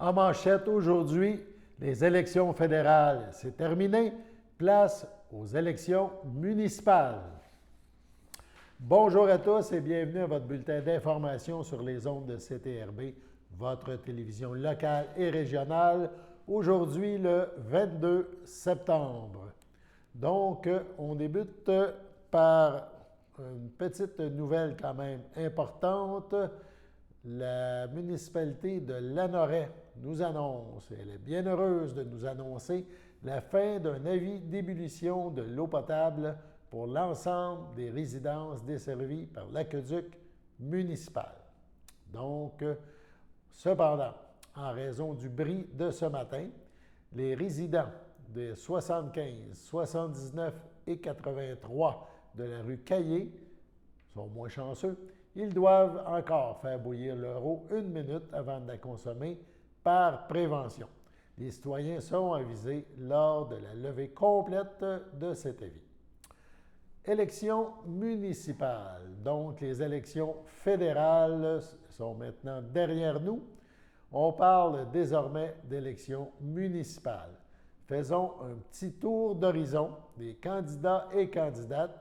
En manchette aujourd'hui, les élections fédérales, c'est terminé. Place aux élections municipales. Bonjour à tous et bienvenue à votre bulletin d'information sur les ondes de CTRB, votre télévision locale et régionale, aujourd'hui le 22 septembre. Donc, on débute par une petite nouvelle quand même importante. La municipalité de Lanoraie nous annonce, elle est bien heureuse de nous annoncer, la fin d'un avis d'ébullition de l'eau potable pour l'ensemble des résidences desservies par l'aqueduc municipal. Donc, cependant, en raison du bris de ce matin, les résidents des 75, 79 et 83 de la rue Caillé sont moins chanceux. Ils doivent encore faire bouillir leur eau 1 minute avant de la consommer par prévention. Les citoyens sont avisés lors de la levée complète de cet avis. Élections municipales. Donc, les élections fédérales sont maintenant derrière nous. On parle désormais d'élections municipales. Faisons un petit tour d'horizon des candidats et candidates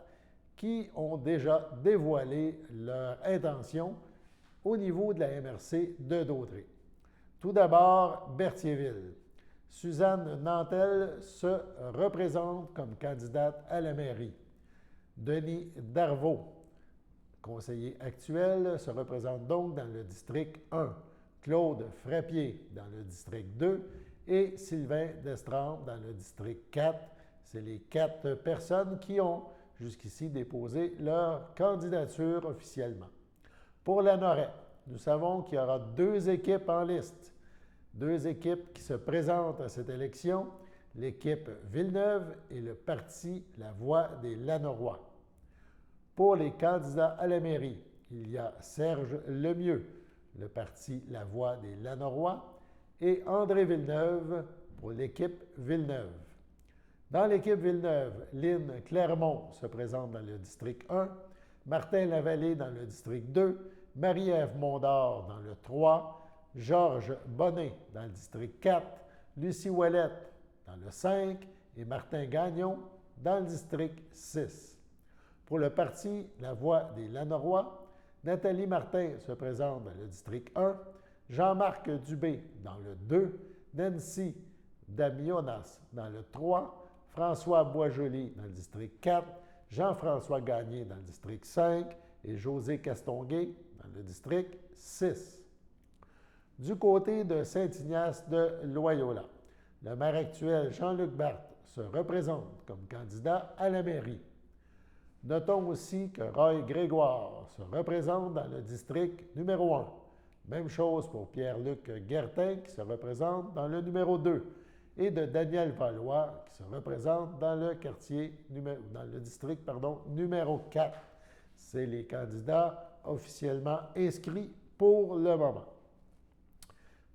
qui ont déjà dévoilé leur intention au niveau de la MRC de Dautré. Tout d'abord, Berthierville. Suzanne Nantel se représente comme candidate à la mairie. Denis Darvaux, conseiller actuel, se représente donc dans le district 1. Claude Frappier dans le district 2 et Sylvain Destrempe dans le district 4. C'est les 4 personnes qui ont jusqu'ici déposé leur candidature officiellement. Pour Lanoraie, nous savons qu'il y aura 2 équipes en liste. 2 équipes qui se présentent à cette élection, l'équipe Villeneuve et le parti La Voix des Lanorois. Pour les candidats à la mairie, il y a Serge Lemieux, le parti La Voix des Lanorois, et André Villeneuve pour l'équipe Villeneuve. Dans l'équipe Villeneuve, Lynne Clermont se présente dans le district 1, Martin Lavallée dans le district 2, Marie-Ève Mondor dans le 3, Georges Bonnet dans le district 4, Lucie Ouellette dans le 5 et Martin Gagnon dans le district 6. Pour le parti La Voix des Lanorois, Nathalie Martin se présente dans le district 1, Jean-Marc Dubé dans le 2, Nancy Damionas dans le 3, François Boisjoli dans le district 4, Jean-François Gagné dans le district 5 et José Castonguay dans le district 6. Du côté de Saint-Ignace de Loyola, le maire actuel Jean-Luc Barthe se représente comme candidat à la mairie. Notons aussi que Roy Grégoire se représente dans le district numéro 1. Même chose pour Pierre-Luc Guertin qui se représente dans le numéro 2 et de Daniel Valois qui se représente dans le district numéro 4. C'est les candidats officiellement inscrits pour le moment.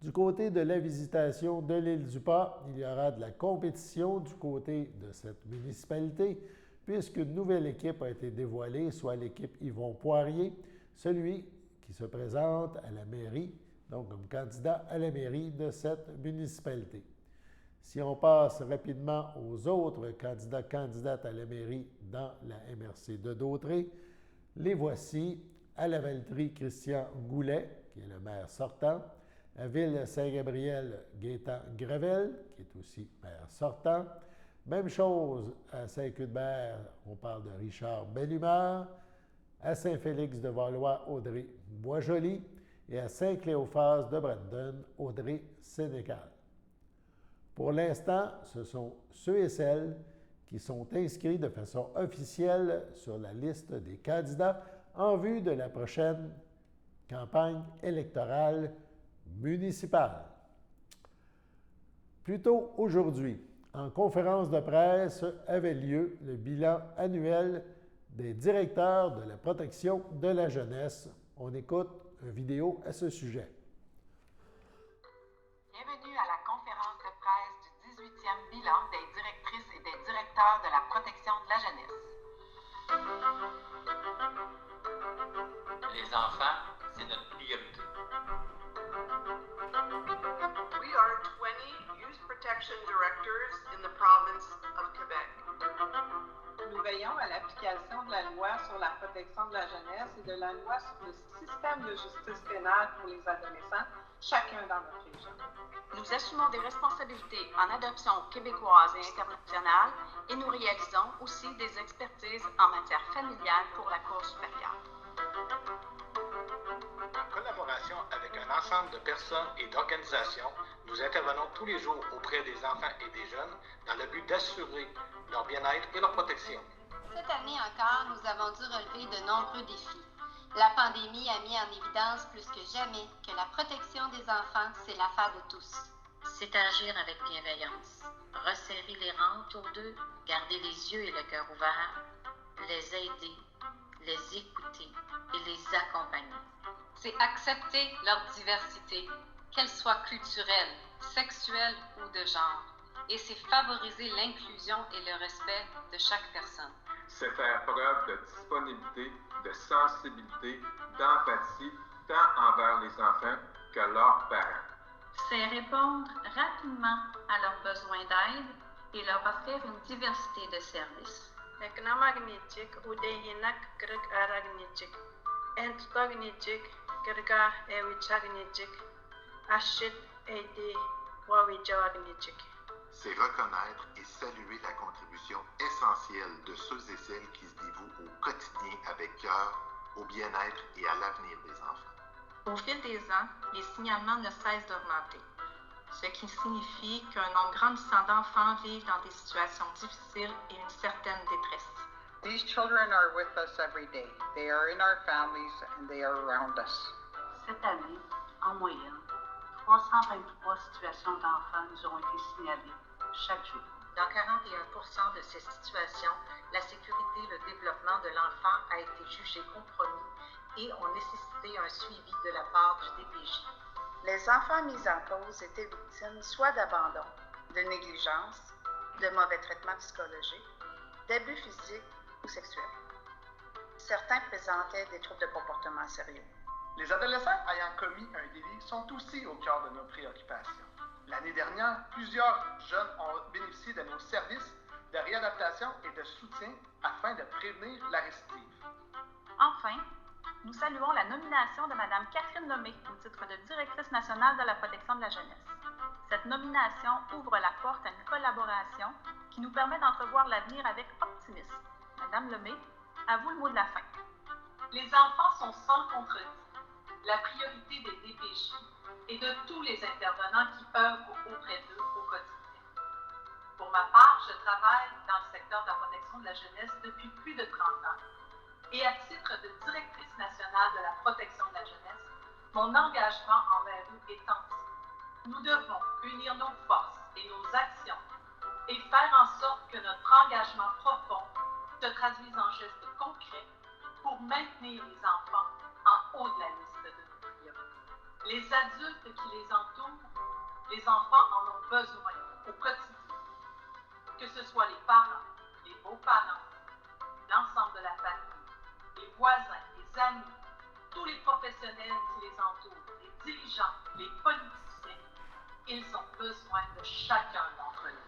Du côté de la visitation de l'île du Pas, il y aura de la compétition du côté de cette municipalité puisqu'une nouvelle équipe a été dévoilée, soit l'équipe Yvon Poirier, celui qui se présente à la mairie, donc comme candidat à la mairie de cette municipalité. Si on passe rapidement aux autres candidates à la mairie dans la MRC de Dautré, les voici. À la Valtrie, Christian Goulet, qui est le maire sortant. À Ville-Saint-Gabriel, Gaétan Gravel, qui est aussi maire sortant. Même chose à Saint-Cuthbert, on parle de Richard Bellumeur. À Saint-Félix-de-Valois, Audrey Boisjoli. Et à Saint-Cléophas de Brandon, Audrey Sénécal. Pour l'instant, ce sont ceux et celles qui sont inscrits de façon officielle sur la liste des candidats en vue de la prochaine campagne électorale municipale. Plus tôt aujourd'hui, en conférence de presse, avait lieu le bilan annuel des directeurs de la protection de la jeunesse. On écoute une vidéo à ce sujet. Bienvenue à la conférence de presse du 18e bilan des directrices et des directeurs de la protection de la jeunesse. Les enfants, c'est notre priorité. doctors in the province of Quebec. Nous veillons à l'application de la loi sur la protection de la jeunesse et de la loi sur le système de justice pénale pour les adolescents, chacun dans notre région. Nous assumons des responsabilités en adoption québécoise et internationale et nous réalisons aussi des expertises en matière familiale pour la Cour supérieure. En collaboration avec un ensemble de personnes et d'organisations, nous intervenons tous les jours auprès des enfants et des jeunes dans le but d'assurer leur bien-être et leur protection. Cette année encore, nous avons dû relever de nombreux défis. La pandémie a mis en évidence plus que jamais que la protection des enfants, c'est l'affaire de tous. C'est agir avec bienveillance, resserrer les rangs autour d'eux, garder les yeux et le cœur ouverts, les aider, les écouter et les accompagner. C'est accepter leur diversité, qu'elle soit culturelle, sexuelle ou de genre. Et c'est favoriser l'inclusion et le respect de chaque personne. C'est faire preuve de disponibilité, de sensibilité, d'empathie, tant envers les enfants que leurs parents. C'est répondre rapidement à leurs besoins d'aide et leur offrir une diversité de services. Eknamagnichik udehinak grek aragnichik. Entognichik grga ewichagnichik. Ashit eidi wawijagnichik. C'est reconnaître et saluer la contribution essentielle de ceux et celles qui se dévouent au quotidien avec cœur au bien-être et à l'avenir des enfants. Au fil des ans, les signalements ne cessent d'augmenter, ce qui signifie qu'un nombre grandissant d'enfants vivent dans des situations difficiles et une certaine détresse. These children are with us every day. They are in our families and they are around us. Cette année, en moyenne, 323 situations d'enfants nous ont été signalées chaque jour. Dans 41% de ces situations, la sécurité et le développement de l'enfant a été jugé compromis et ont nécessité un suivi de la part du DPJ. Les enfants mis en cause étaient victimes soit d'abandon, de négligence, de mauvais traitements psychologiques, d'abus physiques ou sexuels. Certains présentaient des troubles de comportement sérieux. Les adolescents ayant commis un délit sont aussi au cœur de nos préoccupations. L'année dernière, plusieurs jeunes ont bénéficié de nos services de réadaptation et de soutien afin de prévenir la récidive. Enfin, nous saluons la nomination de Mme Catherine Lemay au titre de directrice nationale de la protection de la jeunesse. Cette nomination ouvre la porte à une collaboration qui nous permet d'entrevoir l'avenir avec optimisme. Madame Lemay, à vous le mot de la fin. Les enfants sont sans contredit la priorité des DPJ et de tous les intervenants qui œuvrent auprès d'eux au quotidien. Pour ma part, je travaille dans le secteur de la protection de la jeunesse depuis plus de 30 ans. Et à titre de directrice nationale de la protection de la jeunesse, mon engagement envers eux est entier. Nous devons unir nos forces et nos actions et faire en sorte que notre engagement profond se traduise en gestes concrets pour maintenir les enfants en haut de la liste de nos priorités. Les adultes qui les entourent, les enfants en ont besoin au quotidien. Que ce soit les parents, les beaux-parents, l'ensemble de la famille, les voisins, les amis, tous les professionnels qui les entourent, les dirigeants, les politiciens, ils ont besoin de chacun d'entre nous.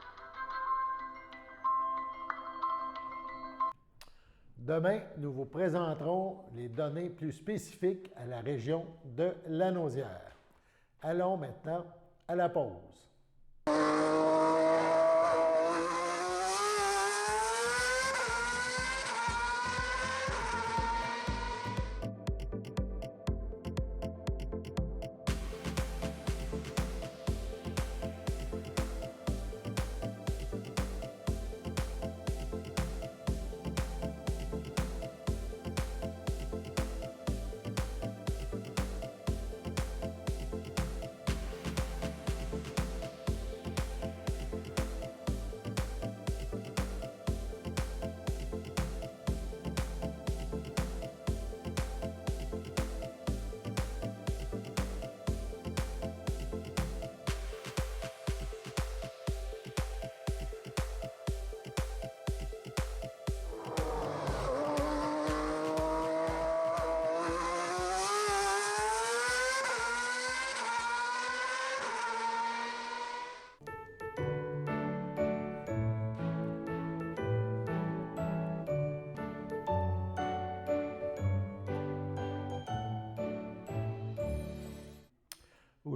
Demain, nous vous présenterons les données plus spécifiques à la région de Lanaudière. Allons maintenant à la pause.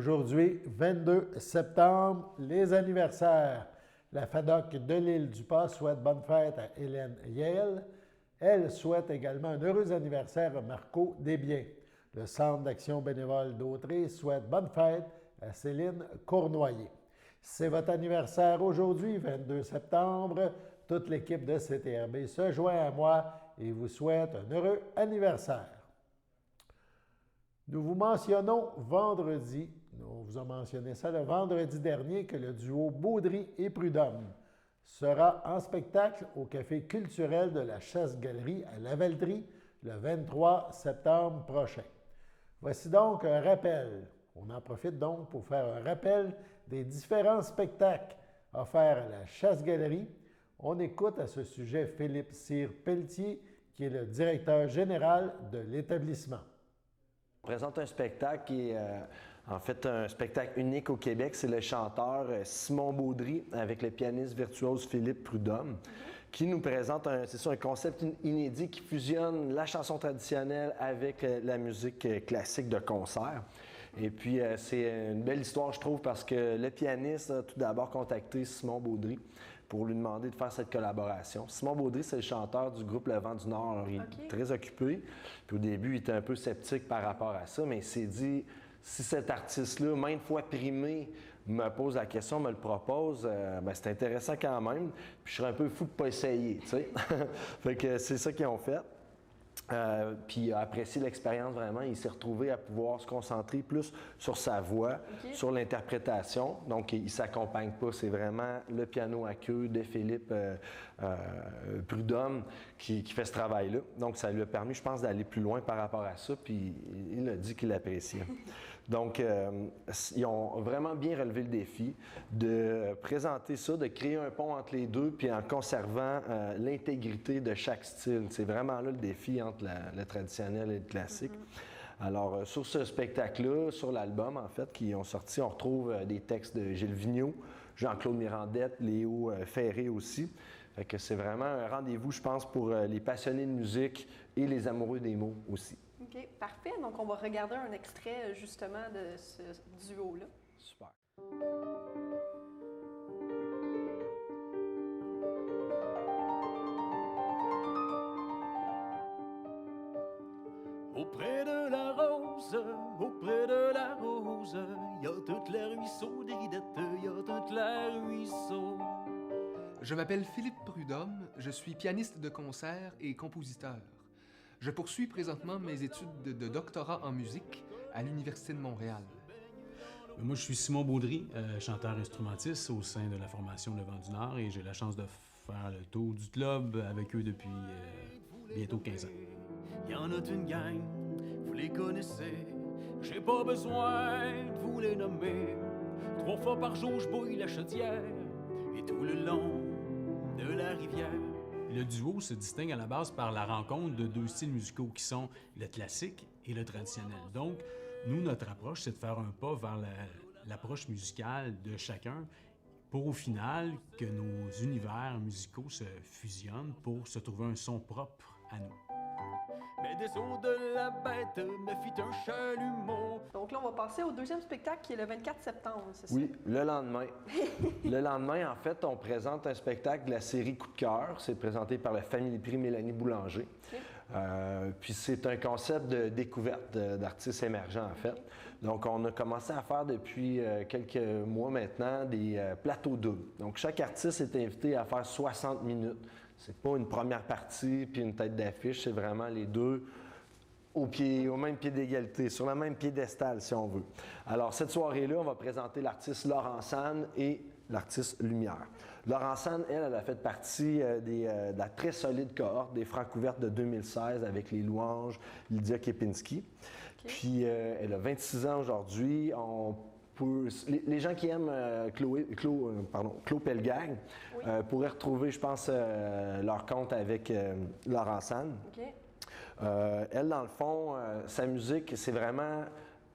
Aujourd'hui, 22 septembre, les anniversaires. La FADOC de l'île du Pas souhaite bonne fête à Hélène Yale. Elle souhaite également un heureux anniversaire à Marco Desbiens. Le Centre d'action bénévole d'Autrey souhaite bonne fête à Céline Cournoyer. C'est votre anniversaire aujourd'hui, 22 septembre. Toute l'équipe de CTRB se joint à moi et vous souhaite un heureux anniversaire. Nous vous mentionnons vendredi, on vous a mentionné ça le vendredi dernier, que le duo Baudry et Prudhomme sera en spectacle au Café culturel de la Chasse-Galerie à Lavaltrie le 23 septembre prochain. Voici donc un rappel. On en profite donc pour faire un rappel des différents spectacles offerts à la Chasse-Galerie. On écoute à ce sujet Philippe Cyr-Pelletier, qui est le directeur général de l'établissement. On présente un spectacle qui est en fait un spectacle unique au Québec. C'est le chanteur Simon Baudry avec le pianiste virtuose Philippe Prudhomme qui nous présente un concept inédit qui fusionne la chanson traditionnelle avec la musique classique de concert. Et puis, c'est une belle histoire, je trouve, parce que le pianiste a tout d'abord contacté Simon Baudry pour lui demander de faire cette collaboration. Simon Baudry, c'est le chanteur du groupe Le Vent du Nord. Alors, il est très occupé. Puis au début, il était un peu sceptique par rapport à ça, mais il s'est dit, si cet artiste-là, maintes fois primé, me pose la question, me le propose, ben, c'est intéressant quand même. Puis je serais un peu fou de ne pas essayer, tu sais. Fait que c'est ça qu'ils ont fait. Puis il a apprécié l'expérience vraiment. Il s'est retrouvé à pouvoir se concentrer plus sur sa voix, sur l'interprétation. Donc, il ne s'accompagne pas. C'est vraiment le piano à queue de Philippe Prudhomme qui fait ce travail-là. Donc, ça lui a permis, je pense, d'aller plus loin par rapport à ça. Puis il a dit qu'il l'appréciait. Donc, ils ont vraiment bien relevé le défi de présenter ça, de créer un pont entre les deux, puis en conservant l'intégrité de chaque style. C'est vraiment là le défi entre le traditionnel et le classique. Alors, sur ce spectacle-là, sur l'album, en fait, qui ont sorti, on retrouve des textes de Gilles Vigneault, Jean-Claude Mirandette, Léo Ferré aussi. Fait que c'est vraiment un rendez-vous, je pense, pour les passionnés de musique et les amoureux des mots aussi. OK, parfait. Donc, on va regarder un extrait, justement, de ce duo-là. Super. Auprès de la rose, y a toute la ruisseau des ridettes, y a toute la ruisseau. Je m'appelle Philippe Prudhomme, je suis pianiste de concert et compositeur. Je poursuis présentement mes études de doctorat en musique à l'Université de Montréal. Moi, je suis Simon Baudry, chanteur-instrumentiste au sein de la formation Le Vent du Nord et j'ai la chance de faire le tour du club avec eux depuis bientôt 15 ans. Il y en a une gang, vous les connaissez, j'ai pas besoin de vous les nommer. 3 fois par jour, je bouille la chaudière et tout le long de la rivière. Le duo se distingue à la base par la rencontre de 2 styles musicaux qui sont le classique et le traditionnel. Donc, nous, notre approche, c'est de faire un pas vers l'approche musicale de chacun pour, au final, que nos univers musicaux se fusionnent pour se trouver un son propre à nous. Mais des os de la bête me fit un chalumeau. Donc là, on va passer au deuxième spectacle qui est le 24 septembre, c'est ça? Oui, le lendemain. Le lendemain, en fait, on présente un spectacle de la série Coup de cœur. C'est présenté par la famille Prix Mélanie Boulanger. Puis c'est un concept de découverte d'artistes émergents, en fait. Donc, on a commencé à faire depuis quelques mois maintenant des plateaux doubles. Donc, chaque artiste est invité à faire 60 minutes. C'est pas une première partie puis une tête d'affiche, c'est vraiment les deux au même pied d'égalité, sur le même piédestal, si on veut. Alors, cette soirée-là, on va présenter l'artiste Laurent Sanne et l'artiste Lumière. Laurent Sanne, elle a fait partie de la très solide cohorte des Francouvertes de 2016 avec les louanges Lydia Kepinski. Puis, elle a 26 ans aujourd'hui. Les gens qui aiment Claude Pelgag pourraient retrouver, je pense, leur compte avec Laurent Sanne. Elle, dans le fond, sa musique, c'est vraiment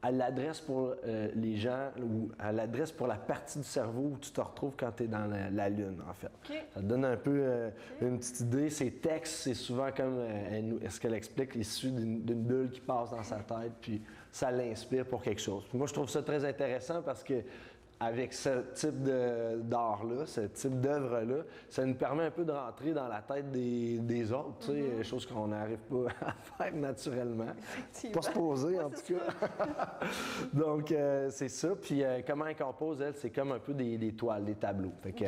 à l'adresse pour les gens ou à l'adresse pour la partie du cerveau où tu te retrouves quand tu es dans la Lune, en fait. Okay. Ça te donne un peu une petite idée. Ces textes, c'est souvent comme ce qu'elle explique, issu d'une bulle qui passe dans sa tête, puis ça l'inspire pour quelque chose. Puis moi, je trouve ça très intéressant parce que avec ce type d'art-là, ce type d'œuvre-là, ça nous permet un peu de rentrer dans la tête des autres, tu sais, chose qu'on n'arrive pas à faire naturellement. Pas se poser, en tout cas. Donc, c'est ça. Puis, comment elle compose, elle, c'est comme un peu des toiles, des tableaux. Fait que,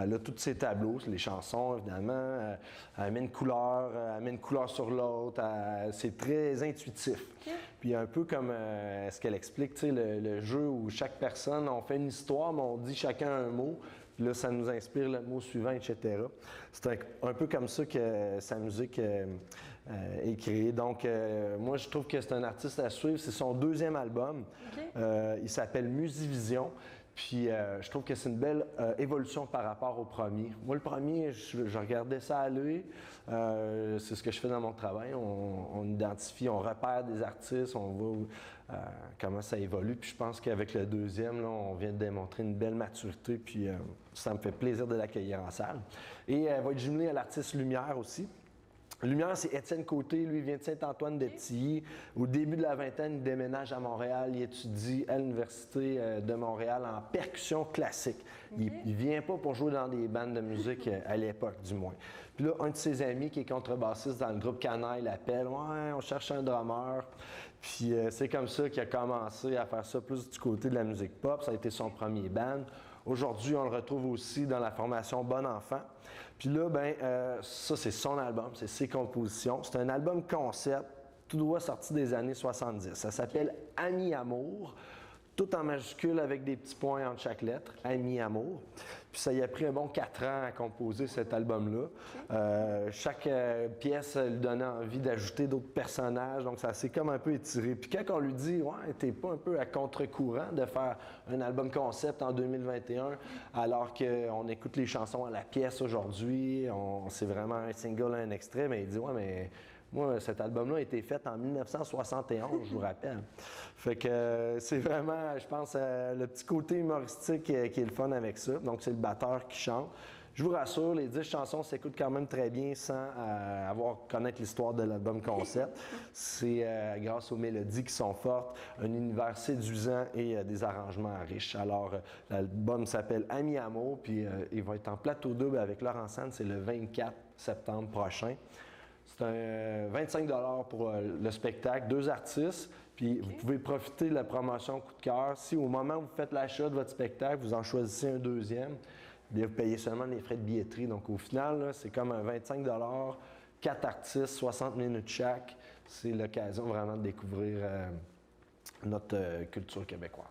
elle a tous ces tableaux, les chansons, évidemment. Elle met une couleur sur l'autre. C'est très intuitif. Puis un peu comme ce qu'elle explique, tu sais, le jeu où chaque personne, on fait une histoire, mais on dit chacun un mot. Puis là, ça nous inspire le mot suivant, etc. C'est un peu comme ça que sa musique est créée. Donc, moi, je trouve que c'est un artiste à suivre. C'est son deuxième album. Il s'appelle Musivision. Puis je trouve que c'est une belle évolution par rapport au premier. Moi, le premier, je regardais ça aller. C'est ce que je fais dans mon travail. On identifie, on repère des artistes, on voit comment ça évolue. Puis je pense qu'avec le deuxième, là, on vient de démontrer une belle maturité. Puis ça me fait plaisir de l'accueillir en salle. Et elle va être jumelée à l'artiste Lumière aussi. Lumière, c'est Étienne Côté. Lui, il vient de Saint-Antoine-de-Tilly. Au début de la vingtaine, il déménage à Montréal. Il étudie à l'Université de Montréal en percussion classique. Il ne vient pas pour jouer dans des bandes de musique, à l'époque, du moins. Puis là, un de ses amis, qui est contrebassiste dans le groupe Canaille, l'appelle. « Ouais, on cherche un drummer. » Puis c'est comme ça qu'il a commencé à faire ça plus du côté de la musique pop. Ça a été son premier band. Aujourd'hui, on le retrouve aussi dans la formation Bon Enfant. Puis là, ça, c'est son album, c'est ses compositions. C'est un album concept, tout droit sorti des années 70. Ça s'appelle Ami Amour, tout en majuscule avec des petits points entre chaque lettre, Ami Amour. Puis ça y a pris un bon 4 ans à composer cet album-là. Chaque pièce lui donnait envie d'ajouter d'autres personnages, donc ça s'est comme un peu étiré. Puis quand on lui dit « Ouais, t'es pas un peu à contre-courant de faire un album concept en 2021 alors qu'on écoute les chansons à la pièce aujourd'hui, c'est vraiment un single, un extrait », mais il dit « Ouais, mais... » Moi, cet album-là a été fait en 1971, je vous rappelle. Fait que c'est vraiment, je pense, le petit côté humoristique qui est le fun avec ça. Donc, c'est le batteur qui chante. Je vous rassure, les 10 chansons s'écoutent quand même très bien sans connaître l'histoire de l'album concept. C'est grâce aux mélodies qui sont fortes, un univers séduisant et des arrangements riches. Alors, l'album s'appelle Ami Amour, puis il va être en plateau double avec Laurent Sand, c'est le 24 septembre prochain. C'est un 25 $ pour le spectacle, 2 artistes, puis vous pouvez profiter de la promotion coup de cœur. Si au moment où vous faites l'achat de votre spectacle, vous en choisissez un deuxième, bien, vous payez seulement les frais de billetterie. Donc au final, c'est comme un 25 $, 4 artistes, 60 minutes chaque. C'est l'occasion vraiment de découvrir notre culture québécoise.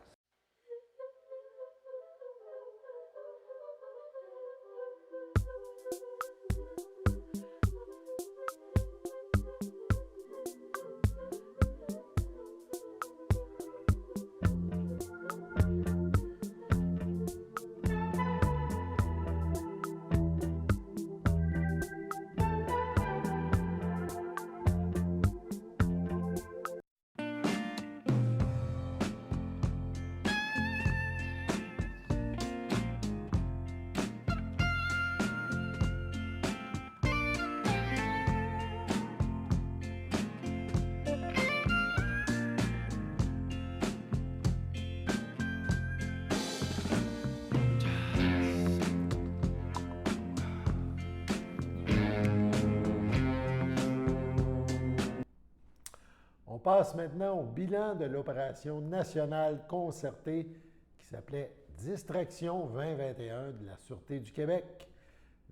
On passe maintenant au bilan de l'opération nationale concertée qui s'appelait Distraction 2021 de la Sûreté du Québec.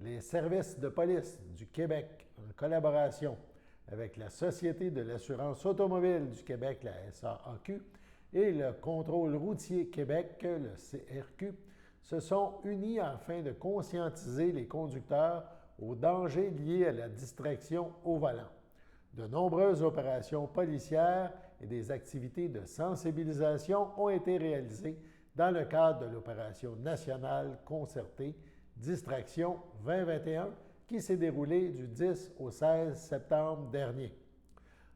Les services de police du Québec, en collaboration avec la Société de l'assurance automobile du Québec, la SAAQ, et le Contrôle routier Québec, le CRQ, se sont unis afin de conscientiser les conducteurs aux dangers liés à la distraction au volant. De nombreuses opérations policières et des activités de sensibilisation ont été réalisées dans le cadre de l'opération nationale concertée Distraction 2021 qui s'est déroulée du 10 au 16 septembre dernier.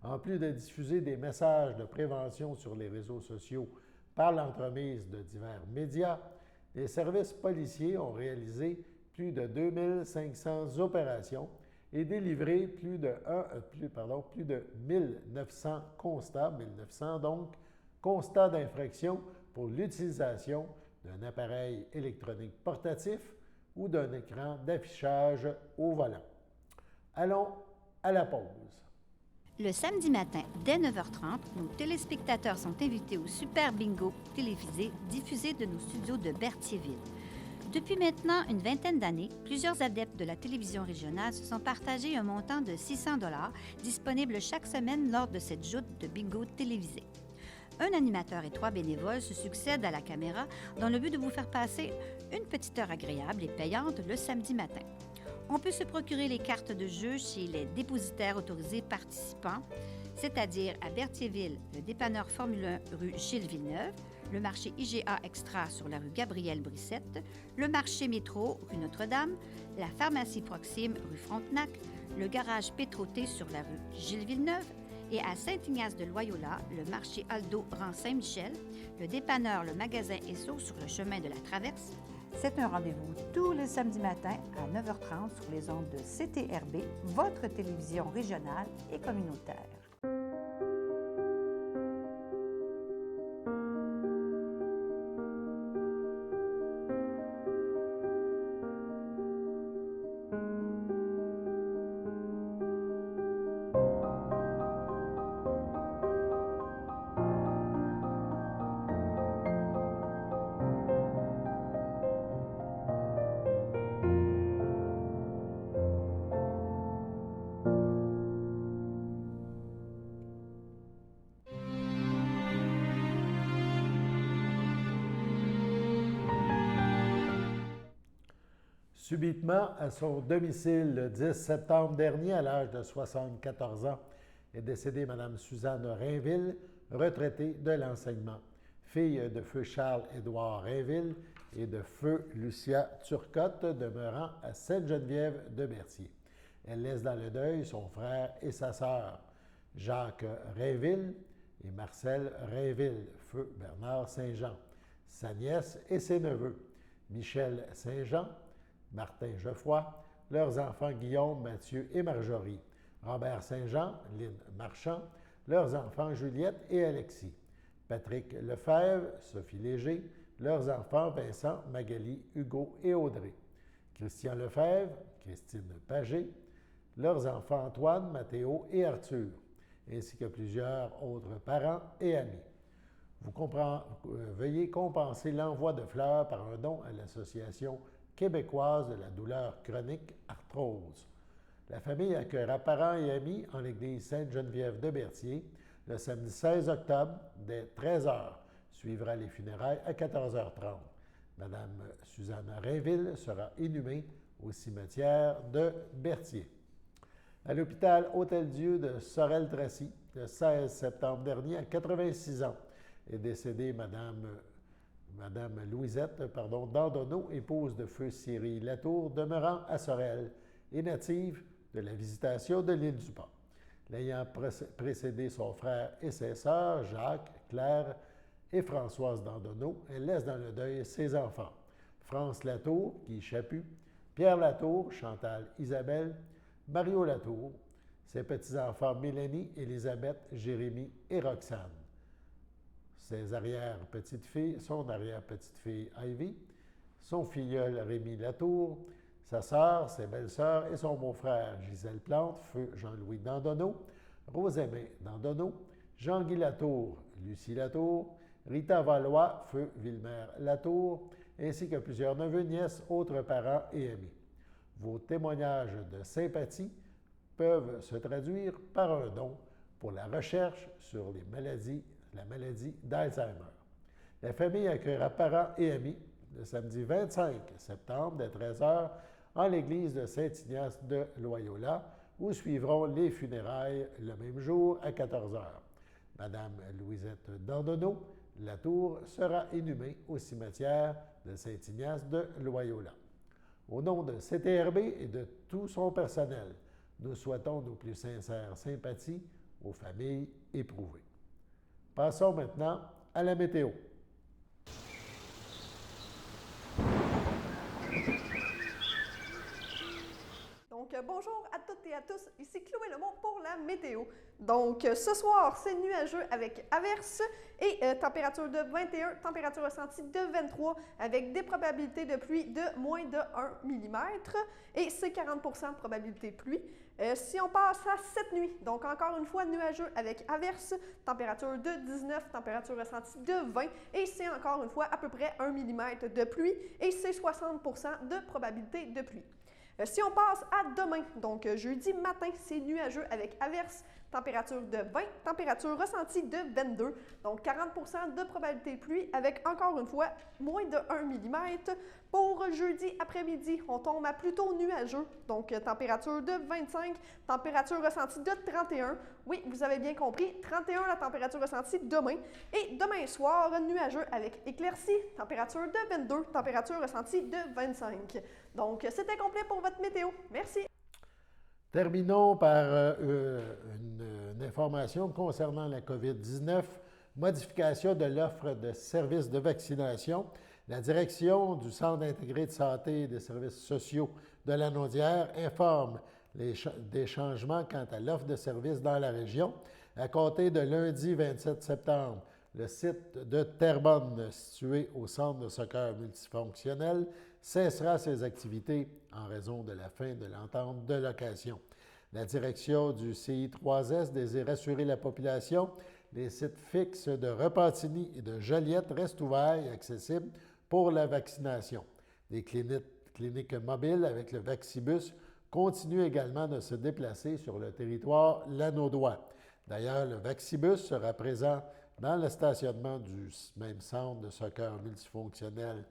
En plus de diffuser des messages de prévention sur les réseaux sociaux par l'entremise de divers médias, les services policiers ont réalisé plus de 2500 opérations et délivré plus de 1900 constats, 1900 donc, constats d'infraction pour l'utilisation d'un appareil électronique portatif ou d'un écran d'affichage au volant. Allons à la pause. Le samedi matin, dès 9h30, nos téléspectateurs sont invités au Super Bingo télévisé diffusé de nos studios de Berthierville. Depuis maintenant une vingtaine d'années, plusieurs adeptes de la télévision régionale se sont partagés un montant de 600 $ disponible chaque semaine lors de cette joute de bingo télévisé. Un animateur et 3 bénévoles se succèdent à la caméra dans le but de vous faire passer une petite heure agréable et payante le samedi matin. On peut se procurer les cartes de jeu chez les dépositaires autorisés participants, c'est-à-dire à Berthierville, le dépanneur Formule 1 rue Gilles Villeneuve, le marché IGA Extra sur la rue Gabriel-Brissette, le marché Métro rue Notre-Dame, la pharmacie Proxime rue Frontenac, le garage Pétroté sur la rue Gilles Villeneuve et à Saint-Ignace de Loyola, le marché Aldo rang Saint-Michel, le dépanneur Le Magasin Esso sur le chemin de la Traverse. C'est un rendez-vous tous les samedis matins à 9h30 sur les ondes de CTRB, votre télévision régionale et communautaire. Subitement, à son domicile le 10 septembre dernier, à l'âge de 74 ans, est décédée Mme Suzanne Rainville, retraitée de l'enseignement, fille de feu Charles-Édouard Rainville et de feu Lucia Turcotte, demeurant à Sainte-Geneviève-de-Berthier. Elle laisse dans le deuil son frère et sa sœur, Jacques Rainville et Marcel Rainville, feu Bernard Saint-Jean, sa nièce et ses neveux, Michel Saint-Jean, Martin Geoffroy, leurs enfants Guillaume, Mathieu et Marjorie, Robert Saint-Jean, Lynne Marchand, leurs enfants Juliette et Alexis, Patrick Lefebvre, Sophie Léger, leurs enfants Vincent, Magali, Hugo et Audrey, Christian Lefebvre, Christine Pagé, leurs enfants Antoine, Mathéo et Arthur, ainsi que plusieurs autres parents et amis. Veuillez compenser l'envoi de fleurs par un don à l'Association québécoise de la douleur chronique arthrose. La famille accueillera parents et amis en l'église Sainte-Geneviève-de-Berthier le samedi 16 octobre dès 13h. Suivra les funérailles à 14h30. Madame Suzanne Rainville sera inhumée au cimetière de Berthier. À l'hôpital Hôtel-Dieu de Sorel-Tracy, le 16 septembre dernier, à 86 ans, est décédée Madame Louisette Dandonneau, épouse de feu Cyril Latour, demeurant à Sorel et native de la Visitation de l'île du Port. L'ayant précédé son frère et ses sœurs, Jacques, Claire et Françoise Dandonneau, elle laisse dans le deuil ses enfants, France Latour, Guy Chaput, Pierre Latour, Chantal Isabelle, Mario Latour, ses petits-enfants Mélanie, Élisabeth, Jérémie et Roxane, ses arrière-petites-filles, son arrière-petite-fille Ivy, son filleul Rémi Latour, sa sœur, ses belles-sœurs et son beau-frère Gisèle Plante, feu Jean-Louis Dandonneau, Rosemée Dandonneau, Jean-Guy Latour, Lucie Latour, Rita Valois, feu Vilmer Latour, ainsi que plusieurs neveux, nièces, autres parents et amis. Vos témoignages de sympathie peuvent se traduire par un don pour la recherche sur la maladie d'Alzheimer. La famille accueillera parents et amis le samedi 25 septembre dès 13h en l'église de Saint-Ignace de Loyola, où suivront les funérailles le même jour à 14h. Madame Louisette Dandonneau Latour sera inhumée au cimetière de Saint-Ignace de Loyola. Au nom de CTRB et de tout son personnel, nous souhaitons nos plus sincères sympathies aux familles éprouvées. Passons maintenant à la météo. Donc, bonjour à toutes et à tous, ici Chloé Lemont pour la météo. Donc, ce soir, c'est nuageux avec averses et température de 21, température ressentie de 23 avec des probabilités de pluie de moins de 1 mm et c'est 40 de probabilité de pluie. Si on passe à cette nuit, donc encore une fois nuageux avec averses, température de 19, température ressentie de 20 et c'est encore une fois à peu près 1 mm de pluie et c'est 60 de probabilité de pluie. Si on passe à demain, donc jeudi matin, c'est nuageux avec averses, température de 20, température ressentie de 22, donc 40 de probabilité de pluie avec encore une fois moins de 1 mm. Pour jeudi après-midi, on tombe à plutôt nuageux, donc température de 25, température ressentie de 31. Oui, vous avez bien compris, 31 la température ressentie demain. Et demain soir, nuageux avec éclaircies, température de 22, température ressentie de 25. Donc, c'était complet pour votre météo. Merci. Terminons par une information concernant la COVID-19, modification de l'offre de services de vaccination. La direction du Centre intégré de santé et des services sociaux de la Naudière informe des changements quant à l'offre de services dans la région. À compter de lundi 27 septembre, le site de Terrebonne, situé au centre de soccer multifonctionnel, cessera ses activités en raison de la fin de l'entente de location. La direction du CI3S désire rassurer la population. Les sites fixes de Repentigny et de Joliette restent ouverts et accessibles pour la vaccination. Les cliniques mobiles avec le Vaccibus continuent également de se déplacer sur le territoire lanaudois. D'ailleurs, le Vaccibus sera présent dans le stationnement du même centre de soccer multifonctionnel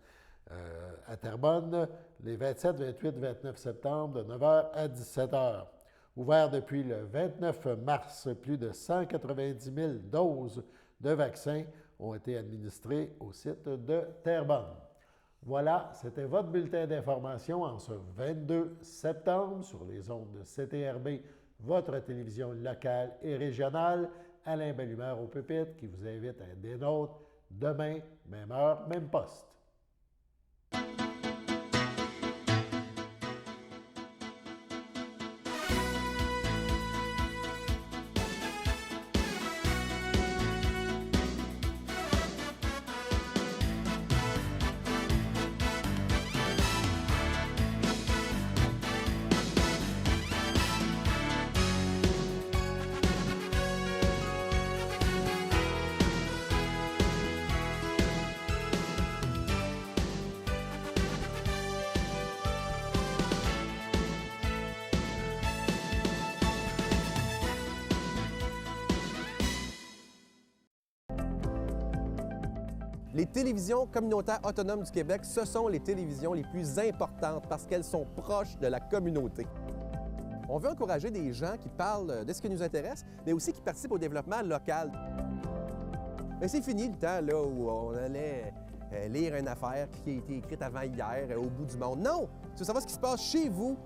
à Terrebonne les 27, 28, 29 septembre de 9h à 17h. Ouvert depuis le 29 mars, plus de 190 000 doses de vaccins ont été administrées au site de Terrebonne. Voilà, c'était votre bulletin d'information en ce 22 septembre sur les ondes de CTRB, votre télévision locale et régionale. Alain Bellumeur au pupitre qui vous invite à être des nôtres demain, même heure, même poste. Les télévisions communautaires autonomes du Québec, ce sont les télévisions les plus importantes parce qu'elles sont proches de la communauté. On veut encourager des gens qui parlent de ce qui nous intéresse, mais aussi qui participent au développement local. Mais c'est fini le temps là, où on allait lire une affaire qui a été écrite avant hier au bout du monde. Non! Tu veux savoir ce qui se passe chez vous?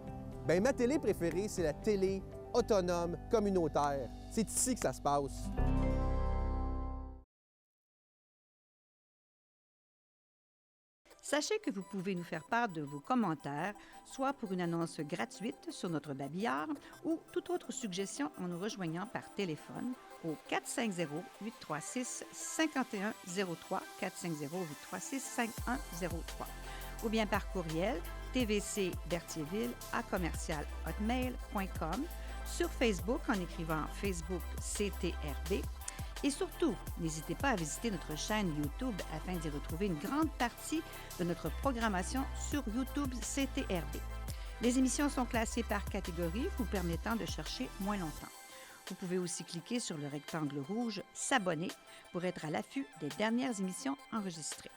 Bien, ma télé préférée, c'est la télé autonome communautaire. C'est ici que ça se passe. Sachez que vous pouvez nous faire part de vos commentaires, soit pour une annonce gratuite sur notre babillard ou toute autre suggestion en nous rejoignant par téléphone au 450-836-5103, 450-836-5103, ou bien par courriel tvcberthierville@hotmail.com, sur Facebook en écrivant Facebook CTRB. Et surtout, n'hésitez pas à visiter notre chaîne YouTube afin d'y retrouver une grande partie de notre programmation sur YouTube CTRB. Les émissions sont classées par catégorie, vous permettant de chercher moins longtemps. Vous pouvez aussi cliquer sur le rectangle rouge « S'abonner » pour être à l'affût des dernières émissions enregistrées.